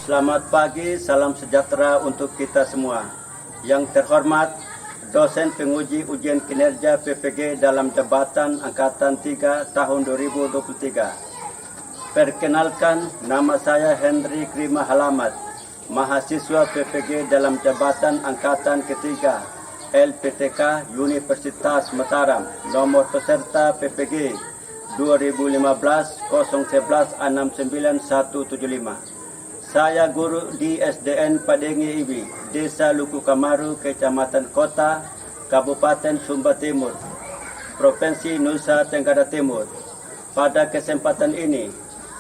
Selamat pagi, salam sejahtera untuk kita semua. Yang terhormat, dosen penguji ujian kinerja PPG dalam jabatan Angkatan 3 tahun 2023. Perkenalkan, nama saya Henry Krima Halamat, mahasiswa PPG dalam jabatan Angkatan ketiga LPTK Universitas Mataram, nomor peserta PPG 2015 011 69175. Saya guru di SDN Padengi Ibi, Desa Luku Kamaru, Kecamatan Kota, Kabupaten Sumba Timur, Provinsi Nusa Tenggara Timur. Pada kesempatan ini,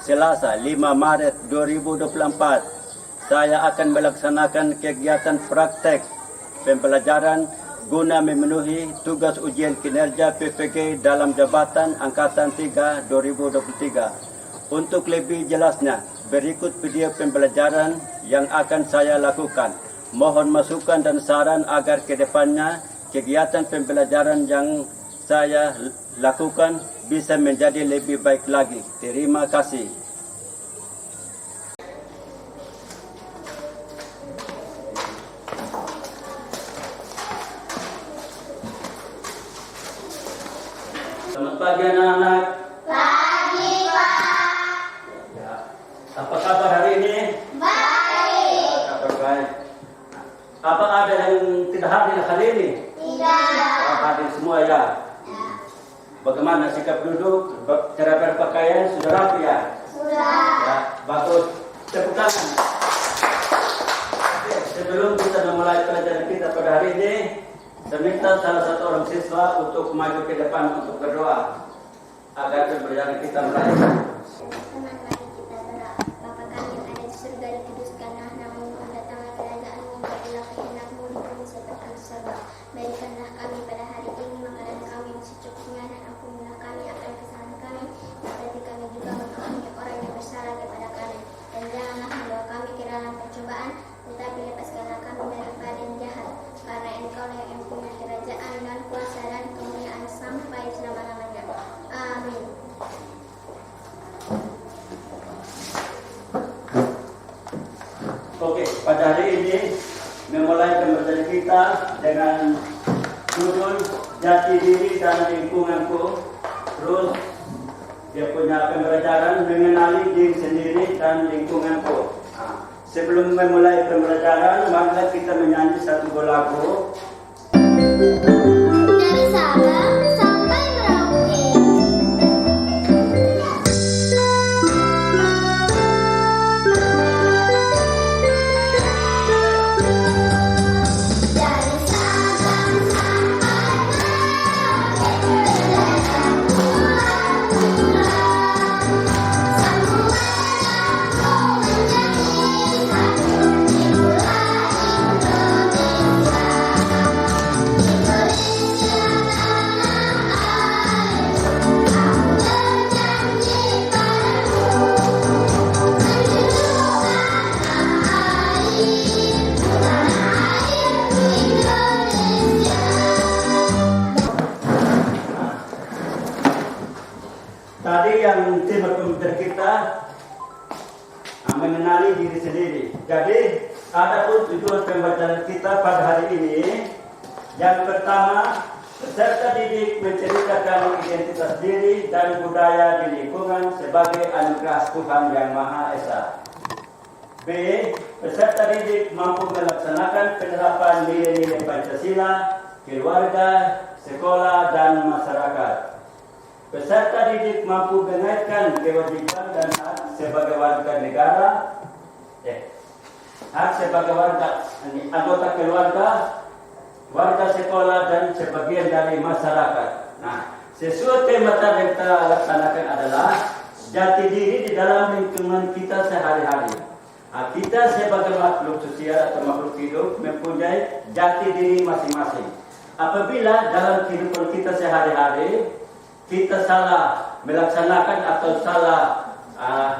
Selasa 5 Maret 2024, saya akan melaksanakan kegiatan praktek pembelajaran guna memenuhi tugas ujian kinerja PPG dalam jabatan Angkatan 3 2023. Untuk lebih jelasnya, berikut video pembelajaran yang akan saya lakukan. Mohon masukan dan saran agar ke depannya kegiatan pembelajaran yang saya lakukan bisa menjadi lebih baik lagi. Terima kasih. Selamat pagi anak-anak. Pagi, Pak. Ya. Apa kabar hari ini? Baik. Kabar baik. Apa ada yang tidak hadir hari ini? Tidak. Hadir semua ya. Bagaimana sikap duduk, cara berpakaian, sudah rapi ya? Sudah. Ya, bagus. Tepuk tangan. Oke, sebelum kita memulai pelajaran kita pada hari ini, saya minta salah satu orang siswa untuk maju ke depan untuk berdoa agar pembelajaran kita mulai. Tenang lagi kita berdoa. Bapa kami yang ada di surga, dikuduskanlah namamu, datanglah kerajaanmu, jadilah kehendakmu di bumi seperti di surga. Berikanlah kami pada hari ini makanan kami yang secukupnya, dan ampunilah kami akan kesalahan kami, seperti kami juga mengampuni orang yang bersalah kepada kami. Dan janganlah membawa kami ke dalam percobaan, tetapi lepaskanlah kami daripada yang jahat. Karena Engkaulah yang punya kerajaan dan kuasa dan kemuliaan sampai selama-lamanya. Amin. Oke, pada hari ini memulai pembelajaran kita dengan judul Jati Diri dan Lingkunganku. Terus dia punya pembelajaran mengenali diri sendiri dan lingkunganku. Sebelum memulai pembelajaran, mari kita menyanyi satu buah lagu. Dari Sabang sampai Merauke. Dari Sabang sampai Merauke, berdalam pulang-pulang. Semua aku menjadi satu di pulau Indonesia. Indonesia tanah airku, aku berjanji padamu, menyeluruh tanah airku, Indonesia. Tadi yang tema pembelajaran kita mengenali diri sendiri. Jadi, ada pun tujuan pembelajaran kita pada hari ini. Yang pertama, peserta didik menceritakan identitas diri dan budaya di lingkungan sebagai anugerah Tuhan Yang Maha Esa. B. Peserta didik mampu melaksanakan penerapan nilai-nilai Pancasila, keluarga, sekolah, dan masyarakat. Peserta didik mampu mengaitkan kewajiban dan hak sebagai warga negara, hak sebagai anggota keluarga, warga sekolah, dan sebagian dari masyarakat. Nah, sesuai tema yang kita laksanakan adalah jati diri di dalam lingkungan kita sehari-hari. Nah, kita sebagai makhluk sosial atau makhluk hidup mempunyai jati diri masing-masing. Apabila dalam kehidupan kita sehari-hari kita salah melaksanakan atau salah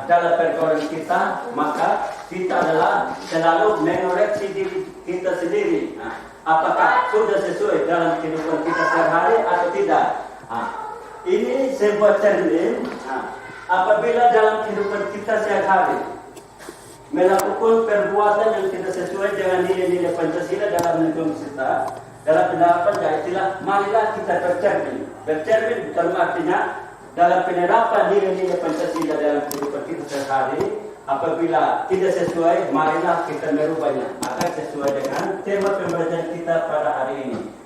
dalam pergaulan kita, maka kita adalah selalu mengoreksi diri kita sendiri. Apakah sudah sesuai dalam kehidupan kita sehari-hari atau tidak? Ini sebuah cermin. Apabila dalam kehidupan kita sehari-hari melakukan maupun perbuatan yang tidak sesuai dengan nilai-nilai Pancasila dalam lingkungan kita, dalam penerapan dan istilah, marilah kita bercermin. Bercermin bukan artinya dalam penerapan nilai-nilai Pancasila dalam kehidupan kita sehari-hari. Apabila tidak sesuai, marilah kita merubahnya agar sesuai dengan tema pembelajaran kita pada hari ini.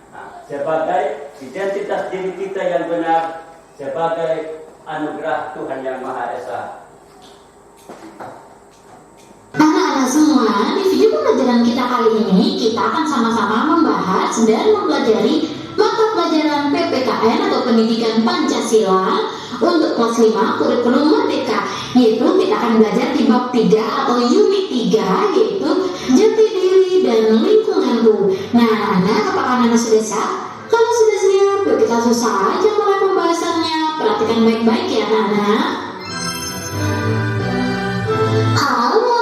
Sebagai identitas diri kita yang benar, sebagai anugerah Tuhan yang Maha Esa. Anak-anak semua, di video pembelajaran kita kali ini, kita akan sama-sama membahas dan mempelajari mata pelajaran PPKN atau Pendidikan Pancasila untuk kelas 5 kurikulum Merdeka, yaitu kita akan belajar di bab 3 atau unit 3, yaitu jati diri dan lingkunganku. Nah, anak, apakah anak sudah siap? Kalau sudah siap, yuk kita langsung aja mulai pembahasannya. Perhatikan baik-baik ya anak-anak. Halo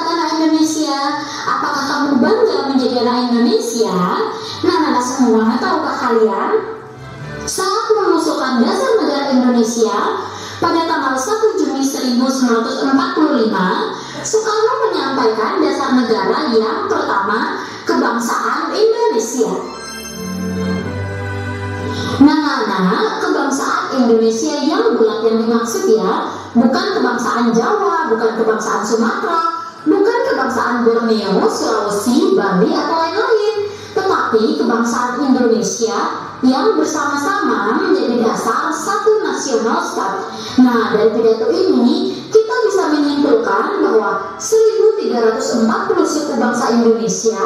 anak Indonesia, apakah kamu bangga menjadi anak Indonesia? Nah, anak semua, tahukah kalian? Saat mengusulkan dasar negara Indonesia pada tanggal 1 Juni 1945, Soekarno menyampaikan dasar negara yang pertama, kebangsaan Indonesia. Nah, anak, kebangsaan Indonesia yang bulat yang dimaksud ya, bukan kebangsaan Jawa, bukan kebangsaan Sumatera, bukan kebangsaan Borneo, Sulawesi, Bali, atau lain-lain, tetapi kebangsaan Indonesia yang bersama-sama menjadi dasar satu nasional state. Nah, dari pidato ini kita bisa menyimpulkan bahwa 1340 suku bangsa Indonesia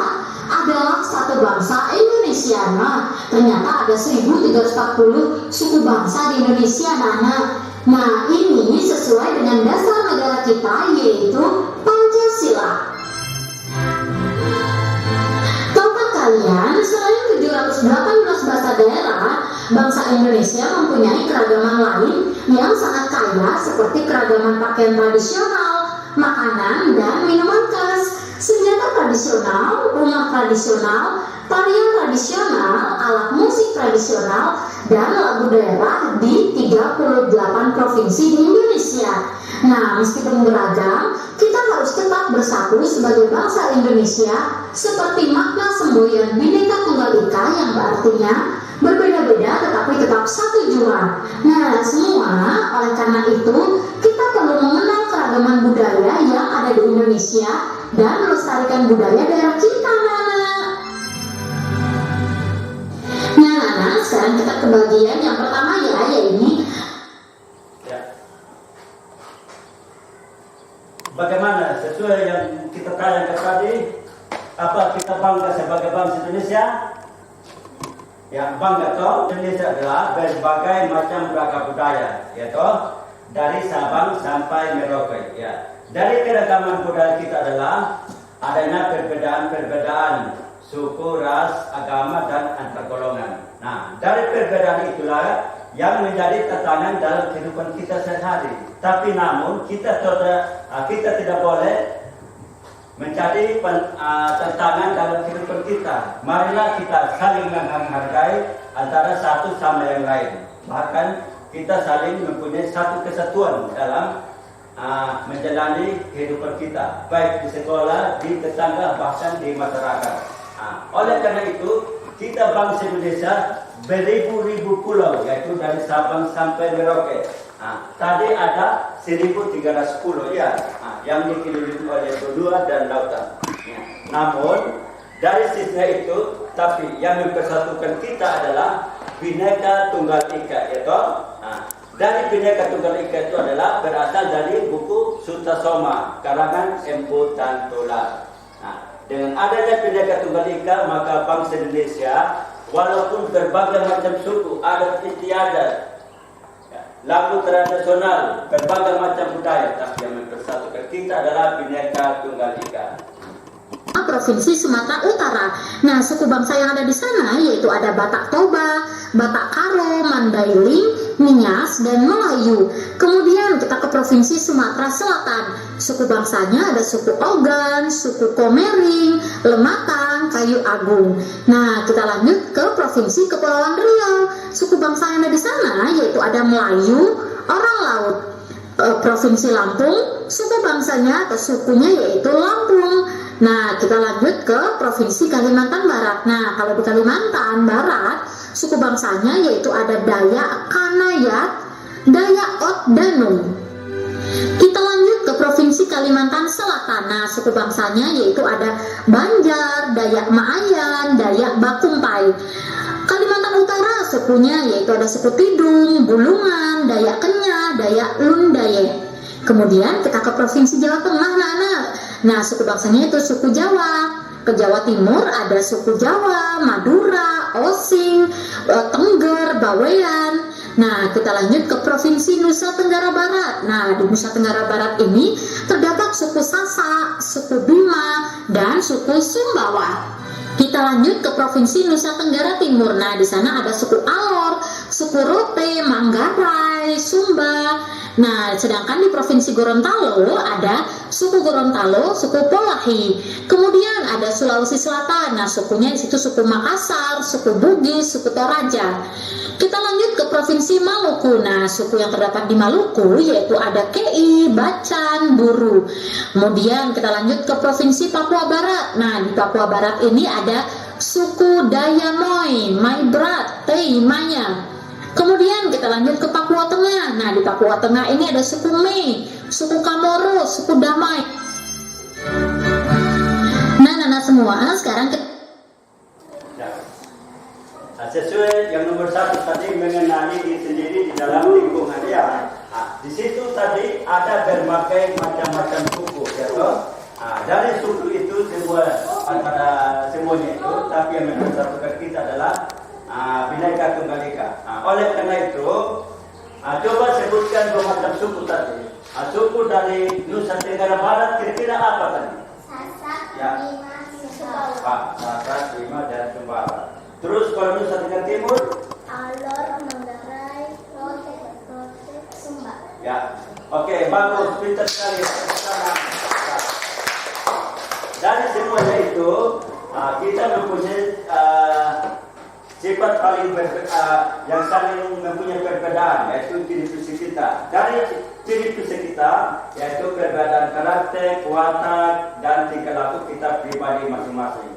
adalah satu bangsa Indonesia. Nah, ternyata ada 1340 suku bangsa di Indonesia, anak. Nah, ini sesuai dengan dasar negara kita, yaitu Pancasila. Tahukah kalian, selain 718 bahasa daerah, bangsa Indonesia mempunyai keragaman lain yang sangat kaya, seperti keragaman pakaian tradisional, makanan, dan minuman khas, senjata tradisional, rumah tradisional, tarian tradisional, alat musik tradisional, dan lagu daerah di 38 provinsi di Indonesia. Nah, meskipun beragam, kita harus tetap bersatu sebagai bangsa Indonesia, seperti makna semboyan Bhinneka Tunggal Ika yang artinya berbeda-beda tetapi tetap satu jua. Nah, semua, oleh karena itu, kita perlu mengenal keragaman budaya yang ada di Indonesia dan melestarikan budaya daerah kita, anak-anak. Nah, anak, sekarang kita ke bagian yang pertama ya, yaitu bagaimana sesuai yang kita tayangkan tadi, apa kita bangga sebagai bangsa Indonesia? Yang bangga toh, Indonesia adalah berbagai macam beragam budaya, ya toh, dari Sabang sampai Merauke, ya. Dari keragaman budaya kita adalah adanya perbedaan-perbedaan suku, ras, agama, dan antar golongan. Nah, dari perbedaan itulah yang menjadi tantangan dalam kehidupan kita sehari-hari. Tapi namun kita tidak boleh menjadi tantangan dalam kehidupan kita. Marilah kita saling menghargai antara satu sama yang lain. Bahkan kita saling mempunyai satu kesatuan dalam menjalani kehidupan kita, baik di sekolah, di tetangga, bahkan di masyarakat. Oleh karena itu, kita bangsa Indonesia beribu-ribu pulau, yaitu dari Sabang sampai Merauke. Tadi ada 1300 pulau ya, yang dikelilingi oleh benua dan lautan. Namun dari sisinya itu, tapi yang mempersatukan kita adalah Bhinneka Tunggal Ika, yaitu dari Bhinneka Tunggal Ika itu adalah berasal dari buku Sutta Soma karangan Empu Tantola. Dengan adanya Bhinneka Tunggal Ika, maka bangsa Indonesia walaupun berbagai macam suku, adat istiadat, lagu tradisional, berbagai macam budaya, tapi yang mempersatukan kita adalah Bhinneka Tunggal Ika. Provinsi Sumatera Utara. Nah, suku bangsa yang ada di sana yaitu ada Batak Toba, Batak Karo, Mandailing, Nias, dan Melayu. Kemudian kita ke Provinsi Sumatera Selatan. Suku bangsanya ada suku Ogan, suku Komering, Lematang, Kayu Agung. Nah, kita lanjut ke Provinsi Kepulauan Riau. Suku bangsa yang ada di sana yaitu ada Melayu, orang laut, Provinsi Lampung, suku bangsanya atau sukunya yaitu Lampung. Nah, kita lanjut ke Provinsi Kalimantan Barat. Nah, kalau di Kalimantan Barat, suku bangsanya yaitu ada Dayak Kanayat, Dayak Ot Danung. Kita lanjut ke Provinsi Kalimantan Selatan. Nah, suku bangsanya yaitu ada Banjar, Dayak Maayan, Dayak Bakumpai. Kalimantan Utara sukunya yaitu ada suku Tidung, Bulungan, Dayak Kenya, Dayak Lundaye. Kemudian kita ke Provinsi Jawa Tengah, Nah, suku bangsanya itu suku Jawa. Ke Jawa Timur ada suku Jawa, Madura, Osing, Tengger, Bawean. Nah, kita lanjut ke Provinsi Nusa Tenggara Barat. Nah, di Nusa Tenggara Barat ini terdapat suku Sasak, suku Bima, dan suku Sumbawa. Kita lanjut ke Provinsi Nusa Tenggara Timur. Nah, di sana ada suku Alor, suku Rote, Manggarai, Sumba. Nah, sedangkan di Provinsi Gorontalo ada suku Gorontalo, suku Polahi. Kemudian ada Sulawesi Selatan. Nah, sukunya di situ suku Makassar, suku Bugis, suku Toraja. Kita lanjut ke Provinsi Maluku. Nah, suku yang terdapat di Maluku yaitu ada Kei, Bacan, Buru. Kemudian kita lanjut ke Provinsi Papua Barat. Nah, di Papua Barat ini ada suku Dayamoy, Maibrat, Tei, Maya. Kemudian kita lanjut ke Papua Tengah. Nah, di Papua Tengah ini ada suku Mei, suku Kamoro, suku Damai. Nah, semua. Sekarang kita sesuai yang nomor 1 tadi mengenali diri sendiri di dalam lingkungan ya. Di situ tadi ada berbagai macam-macam suku, ya toh. Dari suku itu antara semuanya itu, tapi yang menyatukan kita adalah Bhinneka Tunggal Ika. Oleh karena itu, coba sebutkan 2 macam suku tadi. Suku dari Nusa Tenggara Barat kira-kira apa tadi? Sasak, Ya. Bima, Sumbawa. Sasak, Bima, dan Sumbawa. Terus kalau Nusa Tenggara Timur? Alor, Manggarai, Rote, Sumba. Ya. Oke, bagus, pintar sekali. Dari semuanya itu, kita mempunyai sifat paling yang saling mempunyai perbedaan, yaitu ciri fisik kita. Dari ciri fisik kita, yaitu perbedaan karakter, watak, dan tingkah laku kita pribadi masing-masing.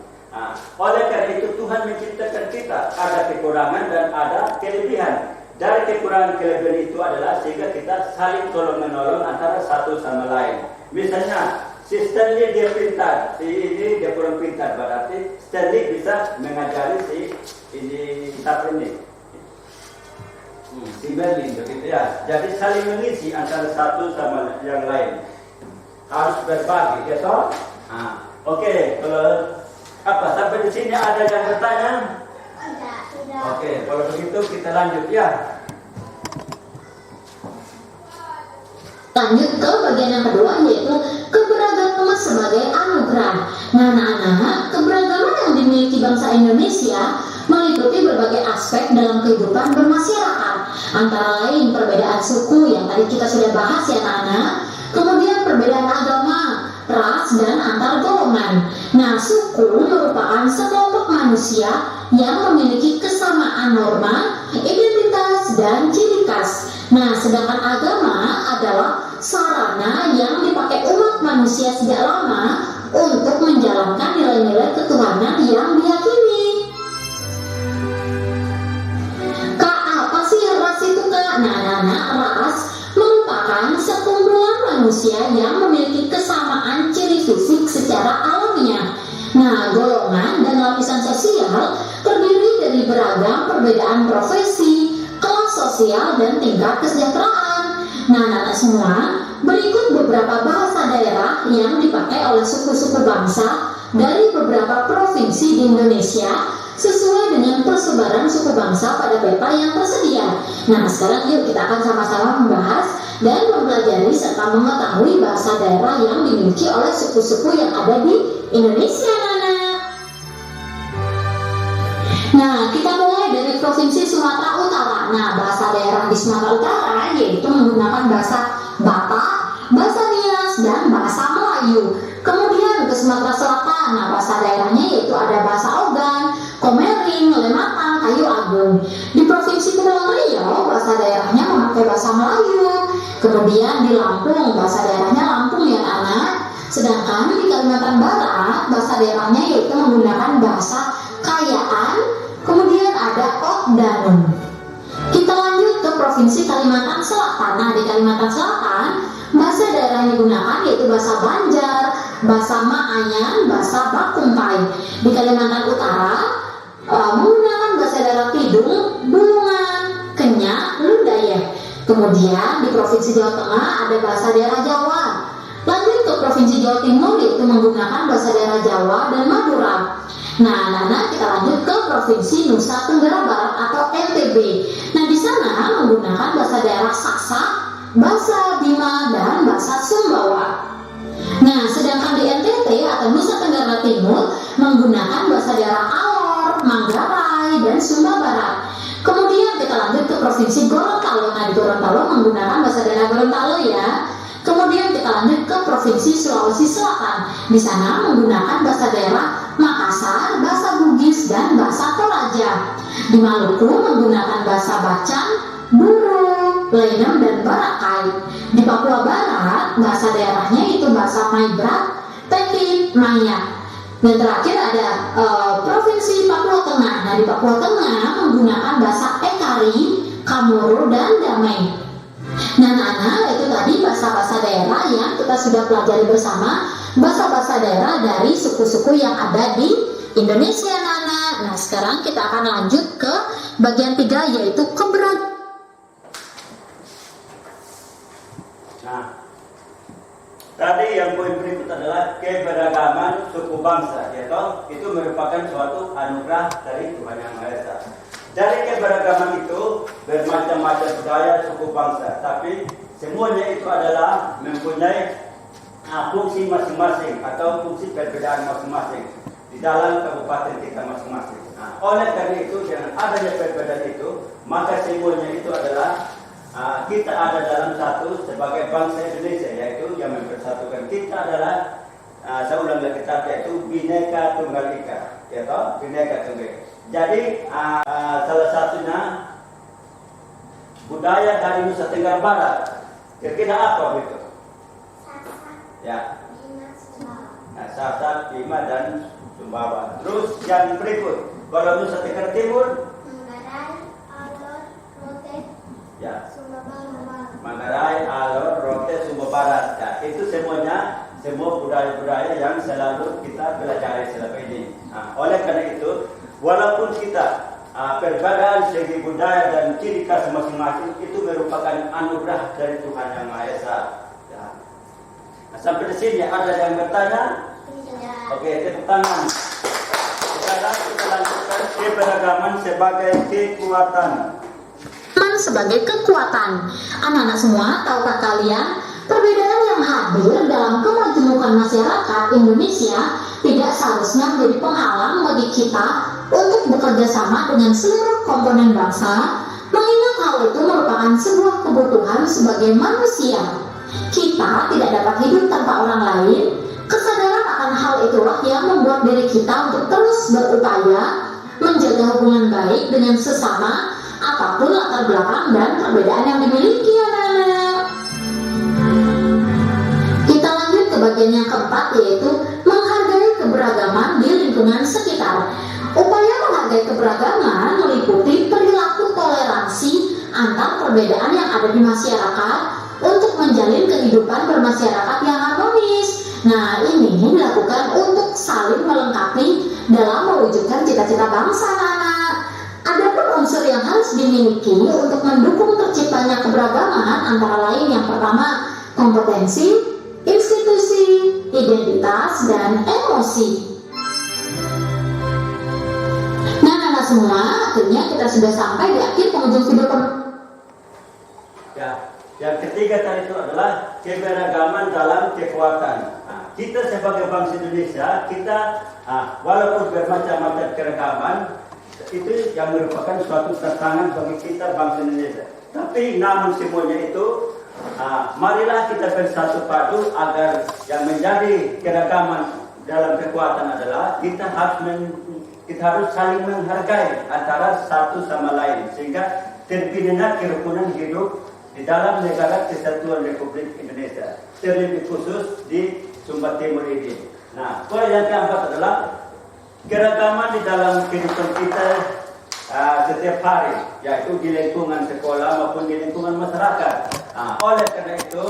Oleh karena itu Tuhan menciptakan kita, ada kekurangan dan ada kelebihan. Dari kekurangan kelebihan itu adalah sehingga kita saling tolong menolong antara satu sama lain. Misalnya, si Stanley dia pintar, si ini dia kurang pintar, berarti Stanley bisa mengajari si ini satu ini, si Merlin begitu ya. Jadi saling mengisi antara satu sama yang lain, harus berbagi, ya toh. Oke, kalau apa sampai di sini ada yang bertanya? Tidak. Oke, kalau begitu kita lanjut ya. lanjut ke bagian yang kedua, yaitu keberagaman sebagai anugerah. Nah, anak-anak, keberagaman yang dimiliki bangsa Indonesia meliputi berbagai aspek dalam kehidupan bermasyarakat. Antara lain perbedaan suku yang tadi kita sudah bahas ya anak-anak. Kemudian perbedaan agama, ras, dan antar golongan. Nah, suku merupakan sekelompok manusia yang memiliki kesamaan norma, identitas, dan ciri khas. Nah, sedangkan agama adalah sarana yang dipakai umat manusia sejak lama untuk menjalankan nilai-nilai ketuhanan yang diyakini. Kak, apa sih ras itu, Kak? Nah, ras merupakan sekumpulan manusia yang memiliki kesamaan ciri fisik secara alamiah. Nah, golongan dan lapisan sosial terdiri dari beragam perbedaan profesi, kelas sosial, dan tingkat kesejahteraan. Nah, anak-anak semua, berikut beberapa bahasa daerah yang dipakai oleh suku-suku bangsa dari beberapa provinsi di Indonesia sesuai dengan persebaran suku bangsa pada peta yang tersedia. Nah, sekarang yuk kita akan sama-sama membahas dan mempelajari serta mengetahui bahasa daerah yang dimiliki oleh suku-suku yang ada di Indonesia, anak-anak. Nah, kita mulai dari Provinsi Sumatera Utara. Nah, bahasa daerah di Sumatera Utara yaitu menggunakan bahasa Batak, bahasa Nias, dan bahasa Melayu. Kemudian ke Sumatera Selatan, nah bahasa daerahnya yaitu ada bahasa Ogan, Komering, Lematang, Kayu Agung. Di Provinsi Kepulauan Riau, bahasa daerahnya memakai bahasa Melayu. Kemudian di Lampung, bahasa daerahnya Lampung ya anak. Sedangkan di Kalimantan Barat, bahasa daerahnya yaitu menggunakan bahasa Kayaan, kemudian ada Okdanum. Kita lanjut ke Provinsi Kalimantan Selatan. Nah, di Kalimantan Selatan, bahasa daerah yang digunakan yaitu bahasa Banjar, bahasa Maayan, bahasa Bakungpai. Di Kalimantan Utara, menggunakan bahasa daerah Tidung, Bulungan, Kenyak, Lundaya. Kemudian di Provinsi Jawa Tengah ada bahasa daerah Jawa. Lanjut ke Provinsi Jawa Timur yaitu menggunakan bahasa daerah Jawa dan Madura. Nah, Nana, kita lanjut ke Provinsi Nusa Tenggara Barat atau NTB. Nah, di sana menggunakan bahasa daerah Sasak, bahasa Bima, dan bahasa Sumbawa. Nah, sedangkan di NTT atau Nusa Tenggara Timur menggunakan bahasa daerah Alor, Manggarai, dan Sumba Barat. Kemudian kita lanjut ke Provinsi Gorontalo. Nah, di Gorontalo menggunakan bahasa daerah Gorontalo ya. Kemudian kita lanjut ke Provinsi Sulawesi Selatan. Di sana menggunakan bahasa daerah Makassar, bahasa Bugis, dan bahasa Toraja. Di Maluku menggunakan bahasa Bacan, Buru, Lenem, dan Barakai. Di Papua Barat, bahasa daerahnya itu bahasa Maibrat, Tekin, Maya. Dan terakhir ada Provinsi Papua Tengah. Nah, di Papua Tengah menggunakan bahasa Ekari, Kamuru, dan Damai. Nah, Nana, itu tadi bahasa-bahasa daerah yang kita sudah pelajari bersama, bahasa-bahasa daerah dari suku-suku yang ada di Indonesia, Nana. Nah, sekarang kita akan lanjut ke bagian 3 yaitu keberagaman. Nah, tadi yang poin berikut adalah keberagaman suku bangsa, yaitu itu merupakan suatu anugerah dari Tuhan Yang Maha Esa. Dari keberagaman itu bermacam-macam budaya suku bangsa, tapi semuanya itu adalah mempunyai fungsi masing-masing atau fungsi perbedaan masing-masing di dalam kabupaten kita masing-masing. Nah, oleh karena itu dengan adanya perbedaan itu, maka semuanya itu adalah kita ada dalam satu sebagai bangsa Indonesia, yaitu yang mempersatukan kita adalah saya ulang lagi yaitu Bhinneka Tunggal Ika, yaitu Bhinneka Tunggal Ika. Jadi salah satunya budaya dari Nusa Tenggara Barat. Kira-kira apa begitu? Ya. Nah, Sasak, Bima, dan Sumbawa. Terus yang berikut, kalau Nusa Tenggara Timur, Manggarai, Alor, Rote, ya. Sumba Barat. Manggarai, Alor, Rote, Sumba Barat. Ya, itu semuanya semua budaya-budaya yang selalu kita pelajari selama ini. Nah, oleh karena itu, walaupun kita perbedaan segi budaya dan ciri khas masing-masing itu merupakan anugerah dari Tuhan Yang Maha Esa. Ya. Nah, sampai di sini ada yang bertanya? Oke, tepuk tangan. Sekarang kita lanjutkan keberagaman sebagai kekuatan. Sebagai kekuatan. Anak-anak semua, tahukah kalian perbedaan yang hadir dalam kemajemukan masyarakat Indonesia tidak seharusnya menjadi penghalang bagi kita untuk bekerja sama dengan seluruh komponen bangsa, mengingat hal itu merupakan sebuah kebutuhan sebagai manusia. Kita tidak dapat hidup tanpa orang lain. Kesadaran akan hal itulah yang membuat diri kita untuk terus berupaya menjaga hubungan baik dengan sesama, apapun latar belakang dan perbedaan yang dimiliki, anak-anak. Kita lanjut ke bagian yang keempat, yaitu menghargai keberagaman di lingkungan sekitar. Upaya menghargai keberagaman meliputi perilaku toleransi antar perbedaan yang ada di masyarakat untuk menjalin kehidupan bermasyarakat yang harmonis. Nah, ini dilakukan untuk saling melengkapi dalam mewujudkan cita-cita bangsa, anak-anak. Adapun unsur yang harus dimiliki untuk mendukung terciptanya keberagaman antara lain yang pertama kompetensi, institusi, identitas, dan emosi. Nah, anak semua, akhirnya kita sudah sampai di akhir penghujung video. Ya, yang ketiga tadi itu adalah keberagaman dalam kekuatan. Nah, kita sebagai bangsa Indonesia, kita walaupun bermacam-macam keragaman, itu yang merupakan suatu tantangan bagi kita bangsa Indonesia. Tapi namun semuanya itu, marilah kita bersatu padu agar yang menjadi keragaman dalam kekuatan adalah kita harus saling menghargai antara satu sama lain, sehingga terpilihnya kerukunan hidup di dalam negara Kesatuan Republik Indonesia, terlebih khusus di Sumba Timur ini. Nah, poin yang keempat adalah keragaman di dalam kehidupan kita setiap hari, yaitu di lingkungan sekolah maupun di lingkungan masyarakat. Oleh karena itu,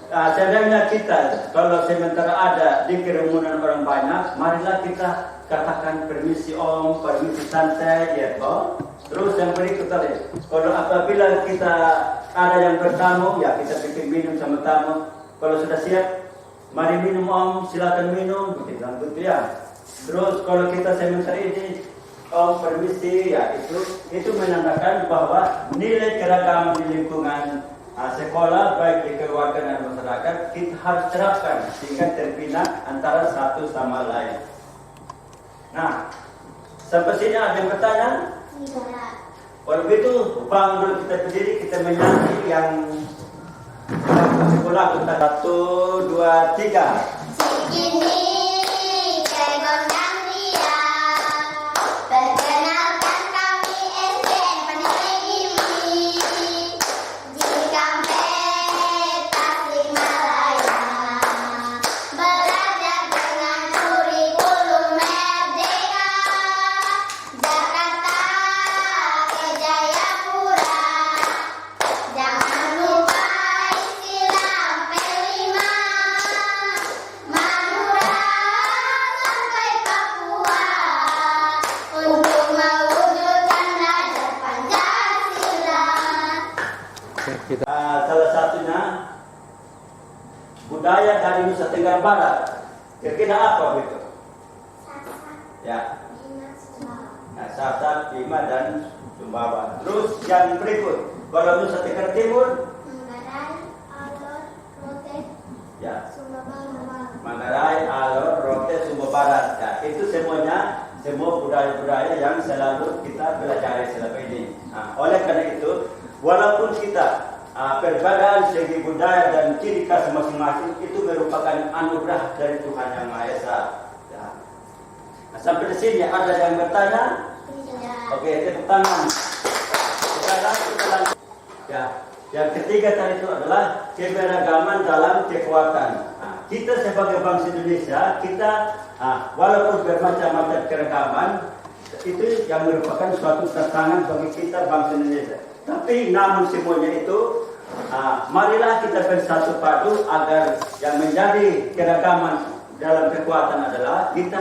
seandainya kita kalau sementara ada di kerumunan orang banyak, marilah kita katakan permisi om, permisi santai, ya toh. Terus yang berikut tadi, kalau apabila kita ada yang bertamu, ya kita bikin minum sama tamu. Kalau sudah siap, mari minum om, silakan minum, begitu ya. Terus kalau kita sementara ini, om permisi, ya itu menandakan bahwa nilai keragaman di lingkungan sekolah, baik di keluarga dan masyarakat, kita harus terapkan sehingga terbina antara satu sama lain. Nah, sampai sini ada yang bertanya? Tidak. Kalau begitu, bangun dulu kita berdiri, kita menyanyi yang sekolah kita 1, 2, 3. Segini kegondang dia, perkenalkan kami SDN Pandeglang ini. Jika petas Himalaya, belajar dengan kurikulum merdeka. Jakarta ke Jayapura, jangan lupa istilah P5. Madura sampai Papua, untuk mewujudkan derajat Pancasila. Salah satunya budaya dari Nusa Tenggara Barat. Kira-kira apa begitu? Ya, Sasak, Bima dan Sumbawa. Terus yang berikut, kalau Nusa Tenggara Timur, Manggarai, Alor, Rote, ya, Sumba Barat. Manggarai, Alor, Rote, Sumba Barat. Ya, itu semuanya semua budaya-budaya yang selalu kita pelajari selama ini. Oleh karena itu, walaupun kita perbedaan segi budaya dan ciri khas masing-masing itu merupakan anugerah dari Tuhan Yang Maha Esa. Ya. Sampai di sini ada yang bertanya? Tidak. Oke, tepuk tangan. Sekarang kita lanjut. Ya, yang ketiga tadi itu adalah keberagaman dalam kekuatan. Kita sebagai bangsa Indonesia, kita walaupun bermacam-macam keragaman, itu yang merupakan suatu tantangan bagi kita bangsa Indonesia. Tapi namun semuanya itu, marilah kita bersatu padu agar yang menjadi keragaman dalam kekuatan adalah kita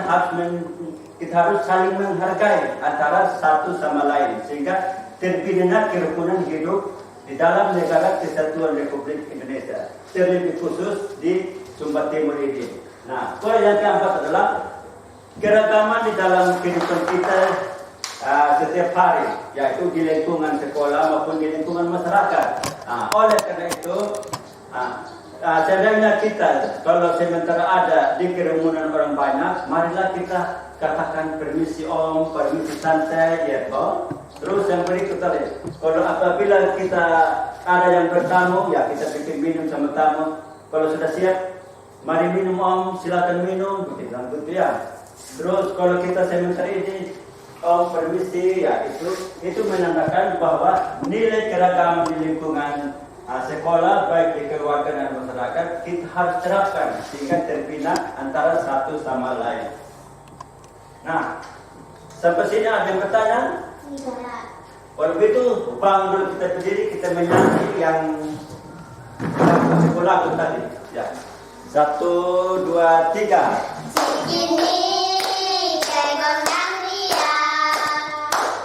harus saling menghargai antara satu sama lain sehingga terbina kerukunan hidup di dalam negara Kesatuan Republik Indonesia, terlebih khusus di Sumba Timur ini. Nah, poin yang keempat adalah keragaman di dalam kehidupan kita setiap hari, yaitu di lingkungan sekolah maupun di lingkungan masyarakat. Oleh karena itu, seandainya kita kalau sementara ada di kerumunan orang banyak, marilah kita katakan permisi om, permisi santai, ya toh. Terus yang berikut tadi, kalau apabila kita ada yang bertamu, ya kita bikin minum sama tamu. Kalau sudah siap, mari minum om, silakan minum, begitu ya. Terus kalau kita sementara ini, om permisi, ya itu menandakan bahwa nilai keragaman di lingkungan sekolah, baik di keluarga dan masyarakat, kita harus terapkan sehingga terbina antara satu sama lain. Nah, sampai sini ada yang bertanya? Tidak. Kalau begitu, bangun dulu kita berdiri, kita menyanyi yang sekolah tadi. Ya, 1, 2, 3. Segini kegondang dia,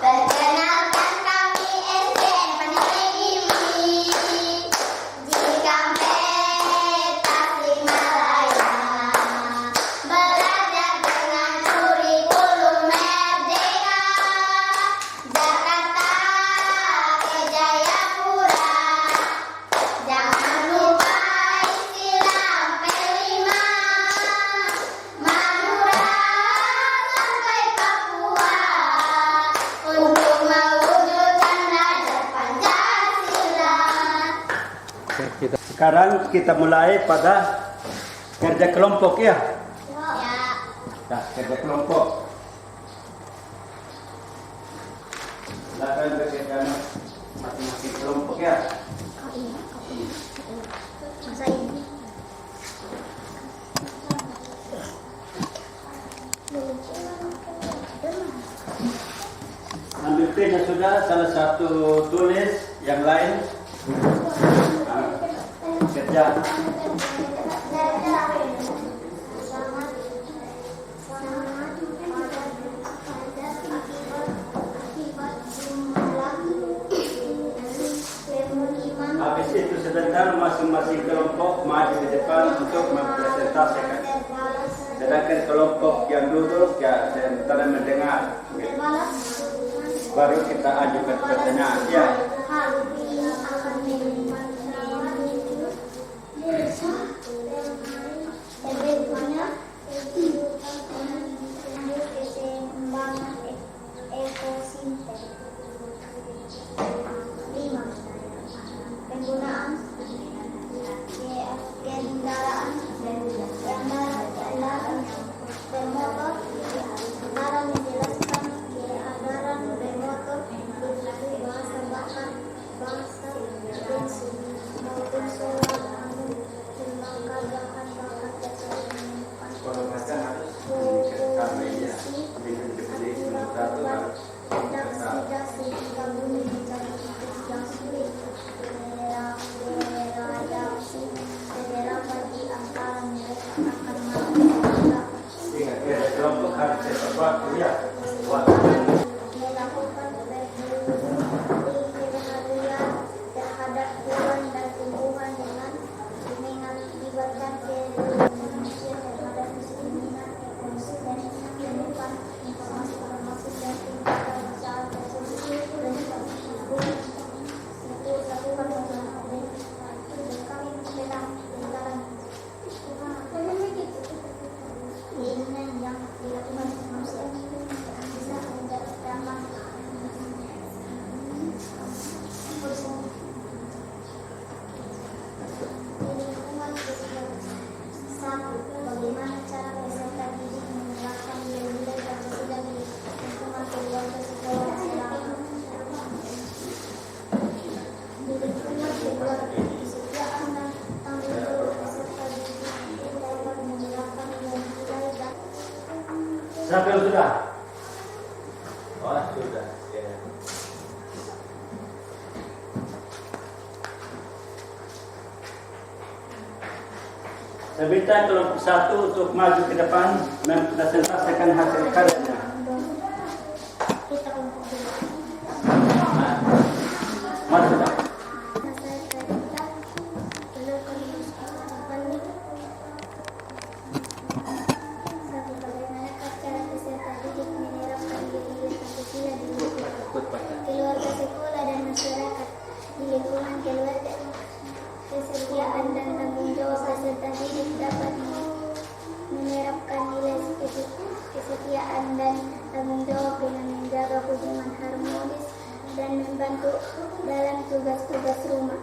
perkenalkan kami SDN Pandeglang ini. Jika petas Himalaya, belajar dengan kurikulum merdeka. Jakarta ke Jayapura, jangan lupa istilah P5. Madura sampai Papua, untuk mewujudkan derajat Pancasila. Sekarang kita mulai pada kerja kelompok ya. Ya. Nah, kerja kelompok. Silakan bekerja masing-masing kelompok ya. Masa ini. Ambil pennya sudah, salah satu tulis, yang lain kerja. Habis itu sebentar masing-masing kelompok maju ke depan untuk mempresentasikan. Sedangkan kelompok yang duduk ya sementara mendengar. Baru kita ajukan pertanyaan ya. Penggunaan kendaraan bermotor, barang menjelaskan keadaan bermotor bahasa bakar, bahasa bensin maupun solar angin, maka bahan bakar dasar menyimpan redaksi gabungan menjadi yang sulit. Redaksi beberapa di antara mereka akan melakukan Kelompok harus cepat waktu ya. melakukan perhatian terhadap hewan dan tumbuhan dengan mengakibatkan kerugian manusia terhadap keinginan ekonomi dan menemukan informasi dan tindakan masalah tersebut dan itu lakukan kami tentang keinginan yang dilakukan manusia bisa berdampak lingkungan sosial. Satu, bagaimana cara peserta didik menerapkan nilai-nilai Pancasila di lingkungan keluarga sekolah selama di lingkungan keluarga. Kesetiaan dan tanggung jawab peserta didik dapat menerapkan nilai-nilai dan Sampai sudah? Oh sudah. Ya. Sebentar kelompok satu untuk maju ke depan mempresentasikan hasil karyanya. kita kelompok dua. Maju dah. Keluarga sekolah dan masyarakat. Di lingkungan keluarga, kesetiaan dan tanggung jawab peserta didik dapat menerapkan nilai kesetiaan dan tanggung jawab dengan menjaga hubungan harmonis dan membantu dalam tugas-tugas rumah.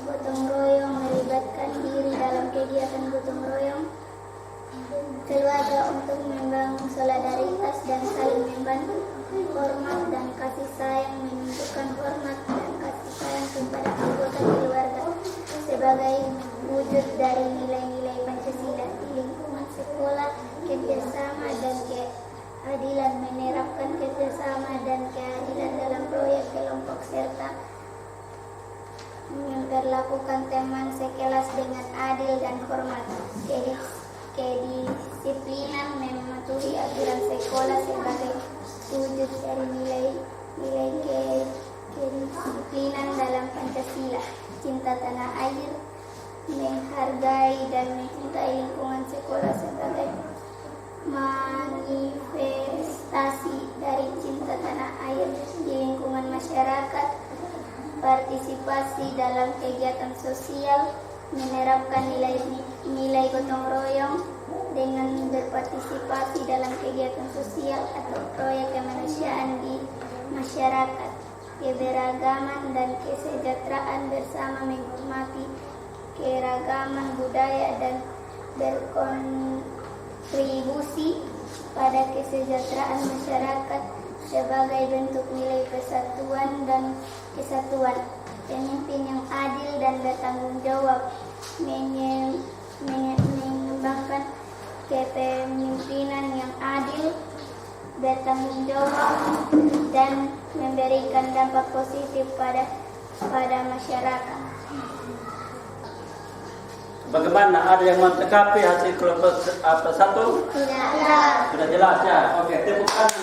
Gotong royong melibatkan diri dalam kegiatan gotong royong keluarga untuk membangun solidaritas dan saling membantu. Hormat dan kasih sayang menunjukkan hormat dan kasih sayang kepada anggota keluarga sebagai wujud dari nilai-nilai Pancasila. Di lingkungan sekolah, kerjasama dan keadilan menerapkan kerjasama dan keadilan dalam proyek kelompok serta memperlakukan teman sekelas dengan adil dan hormat. Kedisiplinan mematuhi aturan sekolah sebagai wujud dari nilai kedisiplinan dalam Pancasila. Cinta tanah air, menghargai dan mencintai lingkungan sekolah sebagai manifestasi dari cinta tanah air di lingkungan masyarakat. Partisipasi dalam kegiatan sosial, menerapkan nilai gotong royong dengan berpartisipasi dalam kegiatan sosial atau proyek kemanusiaan di masyarakat. Keberagaman dan kesejahteraan bersama menghormati keragaman budaya dan berkontribusi pada kesejahteraan masyarakat sebagai bentuk nilai persatuan dan kesatuan. pemimpin yang adil dan bertanggung jawab, mengembangkan kepemimpinan yang adil, bertanggung jawab, dan memberikan dampak positif pada masyarakat. Bagaimana? Ada yang melengkapi hasil kelompok satu? Tidak. Sudah jelas ya? Oke, tepuk tangan.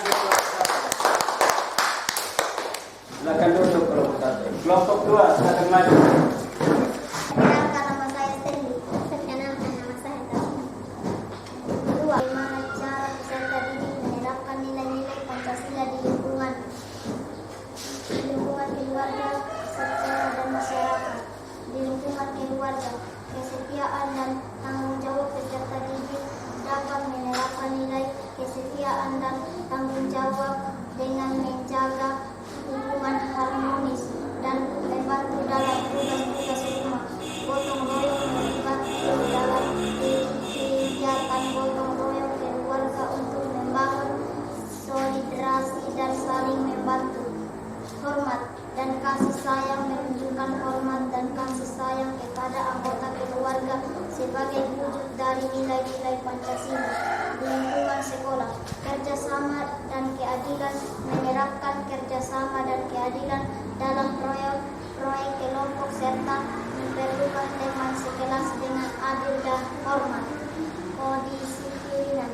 Silakan duduk kelompok satu. Kelompok dua, silakan maju. Perkenalkan, nama saya Stanley. Perkenalkan, nama saya Tasmin. Kedua, bagaimana cara peserta didik menerapkan nilai-nilai Pancasila di lingkungan keluarga, sekolah, dan masyarakat. Di lingkungan keluarga, kesetiaan dan tanggung jawab peserta didik dapat menerapkan nilai kesetiaan dan tanggung jawab dengan menjaga hubungan harmonis dan membantu dalam tugas-tugas rumah. Gotong royong melibatkan dalam kegiatan gotong royong keluarga untuk membangun solidarasi dan saling membantu. Hormat dan kasih sayang, menunjukkan hormat dan kasih sayang kepada anggota keluarga sebagai wujud dari nilai-nilai Pancasila. Di lingkungan sekolah, kerjasama dan keadilan, menerapkan kerjasama dan keadilan dalam proyek kelompok serta memperlakukan teman sekelas dengan adil dan hormat. Kedisiplinan,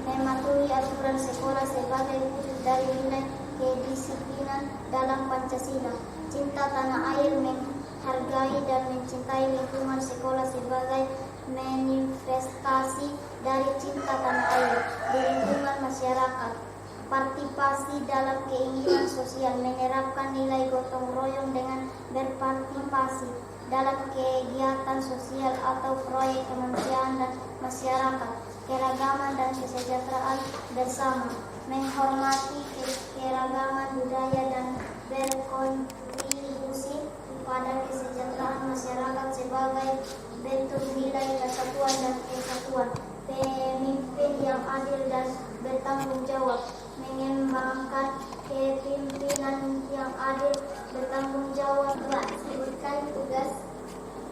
mematuhi aturan sekolah sebagai wujud dari nilai kedisiplinan dalam Pancasila. Cinta tanah air, menghargai dan mencintai lingkungan sekolah sebagai manifestasi dari cinta tanah air. Di lingkungan masyarakat, partisipasi dalam keinginan sosial, menerapkan nilai gotong royong dengan berpartisipasi dalam kegiatan sosial atau proyek kemanusiaan dan masyarakat, keragaman dan kesejahteraan bersama, menghormati keragaman budaya dan berkontribusi pada kesejahteraan masyarakat sebagai bentuk nilai kesatuan dan kesatuan. Pemimpin yang adil dan bertanggung jawab, mengembangkan kepemimpinan yang adil, bertanggung jawab. Sebutkan tugas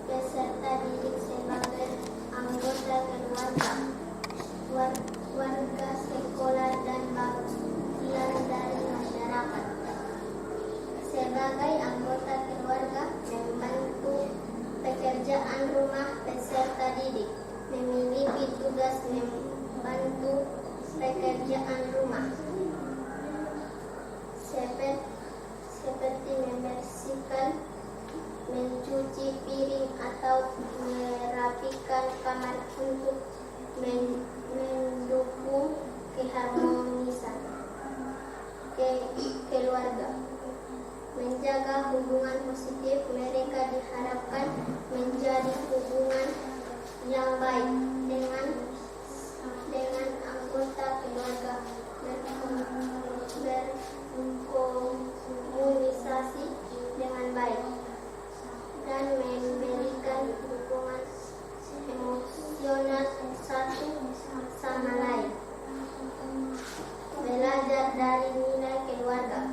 peserta didik sebagai anggota keluarga, warga sekolah, dan bagian dari masyarakat. Sebagai anggota keluarga, membantu pekerjaan rumah peserta didik, memiliki tugas membantu pekerjaan rumah seperti membersihkan, mencuci piring, atau merapikan kamar untuk mendukung keharmonisan keluarga. Menjaga hubungan positif, mereka diharapkan menjadi hubungan yang baik dengan anggota keluarga, berkomunikasi dengan baik, dan memberikan dukungan emosional satu sama lain. Belajar dari nilai keluarga.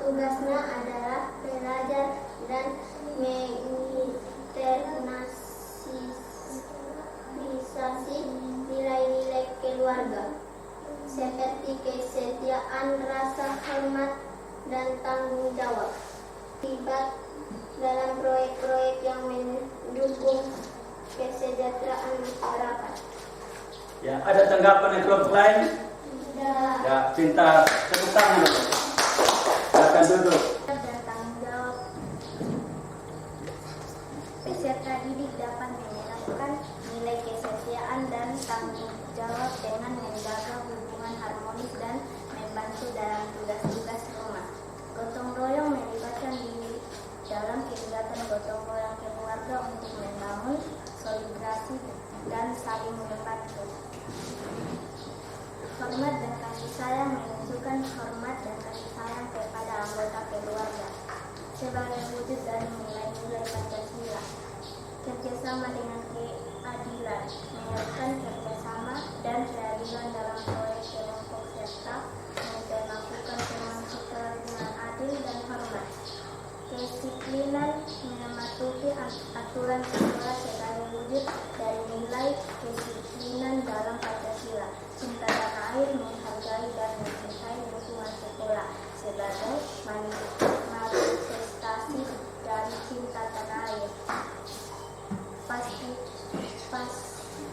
Tugasnya adalah belajar dan menginternalisasi nilai-nilai keluarga seperti kesetiaan, rasa hormat, dan tanggung jawab. Terlibat dalam proyek-proyek yang mendukung kesejahteraan masyarakat. Ya, ada tanggapan dari kelompok lain? Tidak. Ya, cinta tepuk tangan. Silakan duduk. Dan tanggung jawab. Peserta didik dapat menerapkan nilai kesetiaan dan tanggung jawab dengan menjaga hubungan harmonis dan membantu dalam tugas-tugas rumah. Gotong royong melibatkan diri dalam kegiatan gotong royong keluarga untuk membangun solidarasi dan saling membantu. Hormat dan kasih sayang, menunjukkan hormat dan kasih sayang kepada anggota keluarga sebagai wujud dari nilai-nilai Pancasila. Kerjasama dengan keadilan, menyertakan kerjasama dan keadilan dalam proyek kelompok serta memperlakukan teman sekolah dengan adil dan hormat. kedisiplinan, mematuhi aturan sekolah sebagai wujud dari nilai kedisiplinan dalam Pancasila, cinta tanah air, menghargai dan mencintai lingkungan sekolah sebagai manifestasi dari cinta tanah air.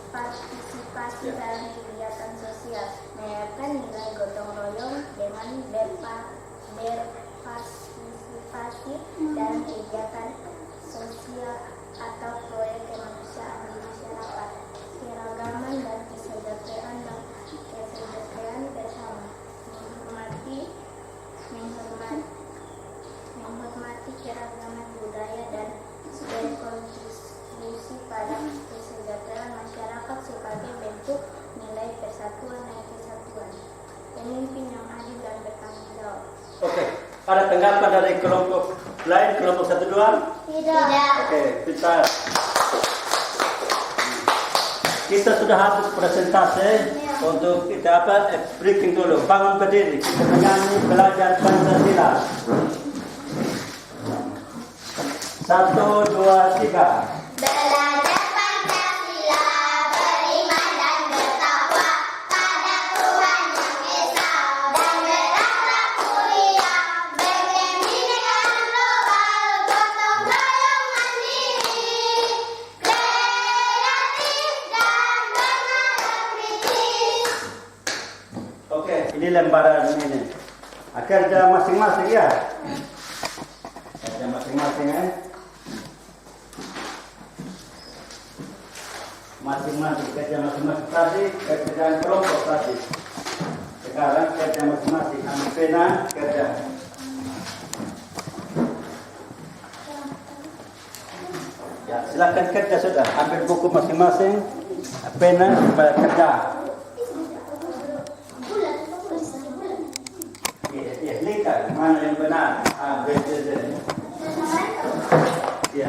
Partisipasi dalam kegiatan sosial, menerapkan nilai gotong royong dengan berpartisipasi dalam kegiatan sosial atau proyek kemanusiaan di masyarakat, keragaman dan kesejahteraan bersama, menghormati keragaman budaya dan berkontribusi pada kesejahteraan masyarakat sebagai bentuk nilai persatuan dan kesatuan. Pemimpin yang adil dan bertanggung jawab. Oke, ada tanggapan dari kelompok lain, kelompok 1, 2? Tidak. Oke, pintar. Kita sudah habis presentasi. Untuk kita briefing dulu, bangun berdiri, kita menyanyi belajar Pancasila. 1, 2, 3. Belajar Pancasila, beriman dan bertakwa pada Tuhan Yang Esa, dan berakhlak mulia, berkebinekaan global, gotong royong mandiri, kreatif dan bernalar kritis. Oke, ini lembaran ini. Kerja masing-masing ya. Kerja masing-masing ya. Masing-masing kerja masing-masing tadi, kerjaan kelompok tadi. Sekarang kerja masing-masing, ambil pena, kerja. Ya, silakan kerja sudah. Ambil buku masing-masing, pena supaya kerja. Ya, lihat mana yang benar. A, B, C, D. Ya.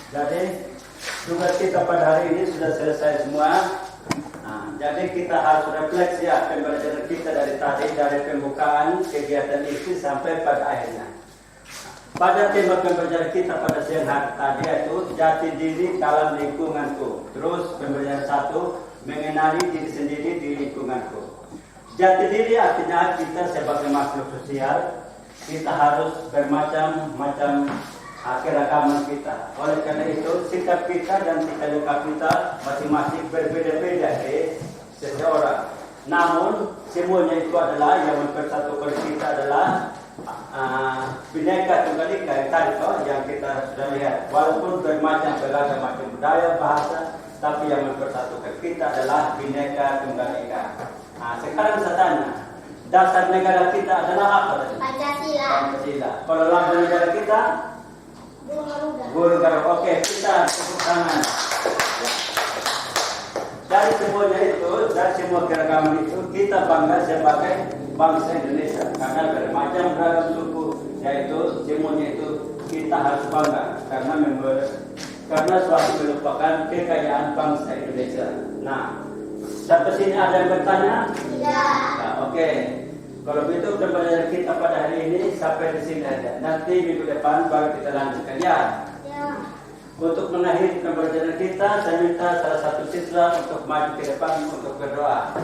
Jadi tugas kita pada hari ini sudah selesai semua. Nah, jadi kita harus refleksi ya pembelajaran kita dari tadi, dari pembukaan kegiatan itu sampai pada akhirnya. Pada tema pembelajaran kita pada siang hari tadi yaitu jati diri dalam lingkunganku. Terus pembelajaran 1, mengenali diri sendiri di lingkunganku. Jati diri artinya kita sebagai makhluk sosial, kita harus bermacam-macam keragaman kita. Oleh karena itu, sikap kita dan sikap kita masing-masing berbeda-beda di seseorang. Namun, semuanya itu adalah yang mempersatukan kita adalah Bhinneka Tunggal Ika yang kita sudah lihat. Walaupun bermacam beragam macam budaya, bahasa, tapi yang mempersatukan kita adalah Bhinneka Tunggal Ika. Nah, sekarang saya tanya, dasar negara kita adalah apa tadi? Pancasila. Kalau lambang negara kita? Burung Garuda. Oke, kita tepuk tangan. Dari semuanya itu, dari semua keragaman itu, kita bangga sebagai bangsa Indonesia. Karena bermacam beragam suku, yaitu semuanya itu kita harus bangga. Karena suatu merupakan kekayaan bangsa Indonesia. Nah, sampai sini ada yang bertanya? Tidak. Nah, oke. Kalau begitu pembelajaran kita pada hari ini sampai di sini aja. Nanti minggu depan baru kita lanjutkan ya. Untuk mengakhiri pembelajaran kita, saya minta salah satu siswa untuk maju ke depan untuk berdoa.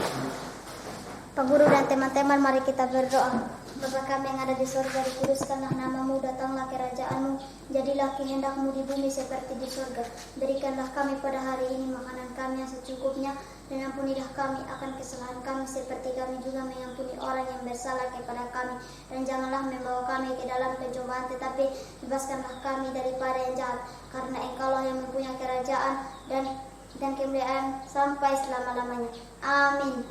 Pak Guru dan teman-teman, mari kita berdoa. Bapa kami yang ada di surga, dikuduskanlah namamu, datanglah kerajaanmu, jadilah kehendakmu di bumi seperti di surga. Berikanlah kami pada hari ini makanan kami yang secukupnya, dan ampunilah kami akan kesalahan kami seperti kami juga mengampuni orang yang bersalah kepada kami. Dan janganlah membawa kami ke dalam pencobaan, tetapi bebaskanlah kami daripada yang jahat, karena Engkaulah yang mempunyai kerajaan dan kemuliaan sampai selama-lamanya. Amin.